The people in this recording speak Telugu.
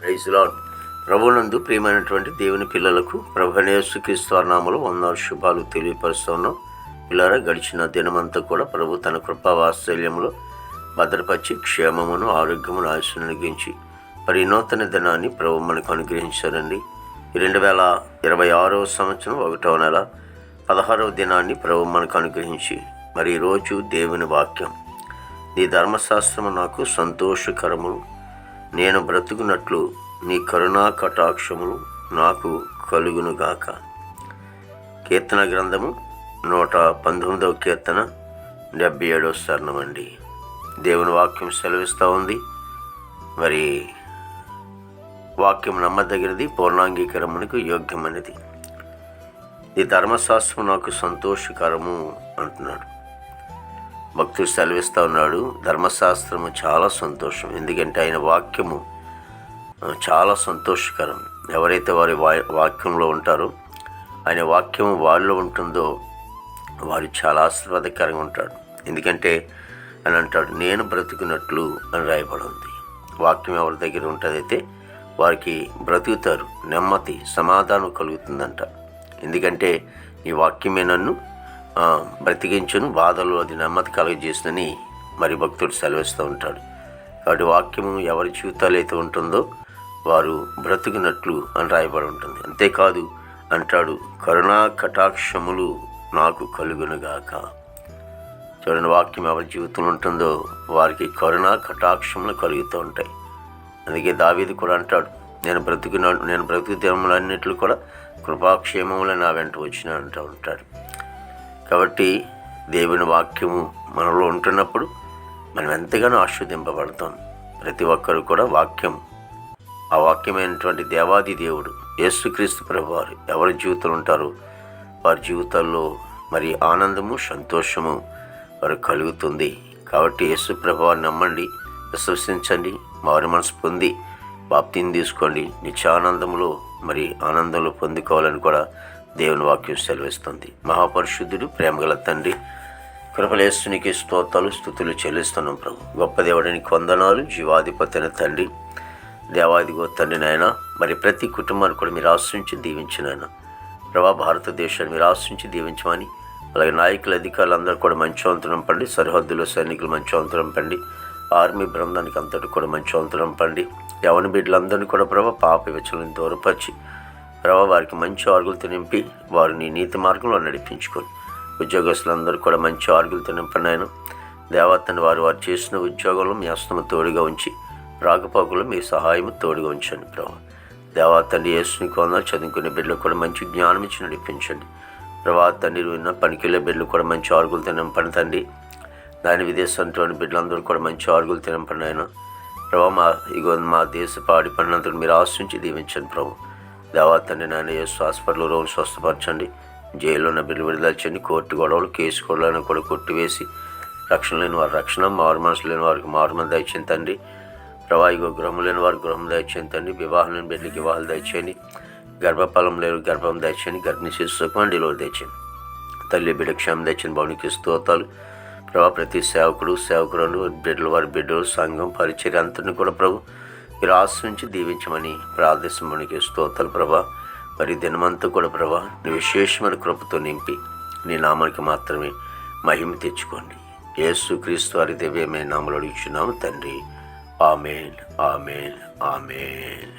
Praise lord. ప్రభువునందు ప్రియమైనటువంటి దేవుని పిల్లలకు ప్రభువైన యేసుక్రీస్తు నామములో వందనాలు శుభాలు తెలియపరుస్తున్నాం. పిల్లరా, గడిచిన దినమంతా కూడా ప్రభు తన కృపా వాత్సల్యంలో భద్రపరిచి క్షేమమును ఆరోగ్యమును ఆయుష్ను అనుగ్రహించి మరి నూతన దినాన్ని ప్రభు మనకు అనుగ్రహించారండి. 2026వ సంవత్సరం 1వ నెల 16వ దినాన్ని ప్రభు మనకు అనుగ్రహించి మరి ఈరోజు దేవుని వాక్యం, నీ ధర్మశాస్త్రము నాకు సంతోషకరము, నేను బ్రతుకున్నట్లు నీ కరుణా కటాక్షములు నాకు కలుగునుగాక. కీర్తన గ్రంథము 119వ కీర్తన 77వ శరణం అండి. దేవుని వాక్యం సెలవిస్తూ ఉంది. మరి వాక్యం నమ్మదగినది, పూర్ణాంగీకరమునకు యోగ్యమైనది. ఈ ధర్మశాస్త్రం నాకు సంతోషకరము అంటున్నాడు. భక్తుడు సెలవిస్తూ ఉన్నాడు, ధర్మశాస్త్రము చాలా సంతోషం. ఎందుకంటే ఆయన వాక్యము చాలా సంతోషకరం. ఎవరైతే వారి వాక్యంలో ఉంటారో, ఆయన వాక్యము వారిలో ఉంటుందో వారు చాలా ఆశీర్వాదకరంగా ఉంటాడు. ఎందుకంటే అని అంటాడు, నేను బ్రతుకున్నట్లు అని రాయబడి ఉంది. వాక్యం ఎవరి దగ్గర ఉంటుందైతే వారికి బ్రతుకుతారు, నెమ్మది సమాధానం కలుగుతుందంట. ఎందుకంటే ఈ వాక్యమే నన్ను బ్రతికించును, బాధలు అది నెమ్మది కలుగజేస్తుందని మరి భక్తుడు సెలవిస్తూ ఉంటాడు. కాబట్టి వాక్యము ఎవరి జీవితాలు అయితే ఉంటుందో వారు బ్రతుకున్నట్లు అని రాయబడి ఉంటుంది. అంతేకాదు అంటాడు, కరుణా కటాక్షములు నాకు కలుగునుగాక. చూడండి, వాక్యం ఎవరి జీవితంలో ఉంటుందో వారికి కరుణా కటాక్షములు కలుగుతూ ఉంటాయి. అందుకే దావీదు కూడా అంటాడు, నేను బ్రతుకు దినములన్నిట్లు కూడా కృపాక్షేమములు నా వెంట వచ్చిన అంటూ ఉంటాడు. కాబట్టి దేవుని వాక్యము మనలో ఉంటున్నప్పుడు మనం ఎంతగానో ఆస్వాదింపబడతాం. ప్రతి ఒక్కరు కూడా ఆ వాక్యమైనటువంటి దేవాది దేవుడు యేసుక్రీస్తు ప్రభువారు ఎవరి జీవితంలో ఉంటారో వారి జీవితాల్లో మరి ఆనందము సంతోషము వారు కలుగుతుంది. కాబట్టి యేసు ప్రభువారిని నమ్మండి, విశ్వసించండి, మారు మనసు పొంది బాప్తిని తీసుకోండి. నిత్యానందములో మరి ఆనందంలో పొందుకోవాలని కూడా దేవుని వాక్యం సెలవిస్తుంది. మహాపరిశుద్ధుడు, ప్రేమగల తండ్రి, కృపలేస్తునికి స్తోత్రాలు స్తుతులు చెల్లిస్తున్నాం ప్రభు. గొప్ప దేవుడానికి వందనాలు. జీవాధిపతి అయిన తండ్రి, దేవాదిగో తండ్రి నాయన, మరి ప్రతి కుటుంబాన్ని కూడా మీరు ఆశ్రయించి దీవించినాయన ప్రభా. భారతదేశాన్ని మీరు ఆశ్రయించి దీవించమని, అలాగే నాయకులు అధికారులు అందరూ కూడా మంచి వంతరం పండి, సరిహద్దులో సైనికులు మంచి వంతరం పండి, ఆర్మీ బృందానికి అంతటి కూడా మంచి వంతరం పండి, యవన బిడ్డలందరినీ కూడా ప్రభా పాప విచలను దూరపరిచి ప్రభా వారికి మంచి ఆరుగులతో నింపి వారిని నీతి మార్గంలో నడిపించుకొని, ఉద్యోగస్తులందరూ కూడా మంచి ఆరుగులతో నింపనాయన దేవతని వారు చేసిన ఉద్యోగంలో మీ హస్తము తోడుగా ఉంచి, రాకపోకలు మీ సహాయము తోడుగా ఉంచండి ప్రభా. దేవతండ్రి యేసుని కొంద చదువుకునే బిడ్డలు కూడా మంచి జ్ఞానం ఇచ్చి నడిపించండి ప్రభా. తండ్రి ఉన్న పనికిళ్ళే బిడ్డలు కూడా మంచి ఆరుగులతో నింపండి తండ్రి. దాని విదేశంలోని బిడ్డలందరూ కూడా మంచి ఆరుగులతో నింపండి ఆయన ప్రభా. మా దేశ పాడి పడినంతలో మీరు ఆశించి దీవించండి ప్రభు. దేవతండ్రి నాయన యేసు హాస్పిటల్ రోజు స్వస్థపరచండి. జైల్లో ఉన్న బిడ్డలు విడుదల చేయండి. కోర్టు గొడవలు కేసు గొడవలను కూడా కొట్టివేసి రక్షణ లేని వారు రక్షణ, మారు మనసు లేని వారికి మారు మనసు దయచేయండి తండ్రి ప్రభా. గృహం లేని వారు గృహం దయచేయండి తండ్రి. వివాహం లేని బిడ్డలకి వివాహాలు దయచేయండి. గర్భఫలం లేని గర్భం దయచేయండి. గర్భిణీ శిశువుకు డెలివరీ దయచేయండి. తల్లి బిడ్డ క్షేమం దయచేయండి. భవనికి స్తోత్రాలు ప్రభా. ప్రతి సేవకురాలు బిడ్డలు వారి బిడ్డలు సంఘం పరిచర్య అంతని కూడా ప్రభు మీరు ఆశ్రయించి దీవించమని ప్రార్థించమనికి స్తోత్రాలు ప్రభా. మరి దినమంతా కూడా ప్రభా నీ విశేషమైన కృపతో నింపి నీ నామానికి మాత్రమే మహిమ తెచ్చుకోండి. యేసుక్రీస్తు వారి దివ్యమైన నామములో అడుగుచున్నాము తండ్రి. ఆమేన్, ఆమేన్, ఆమేన్.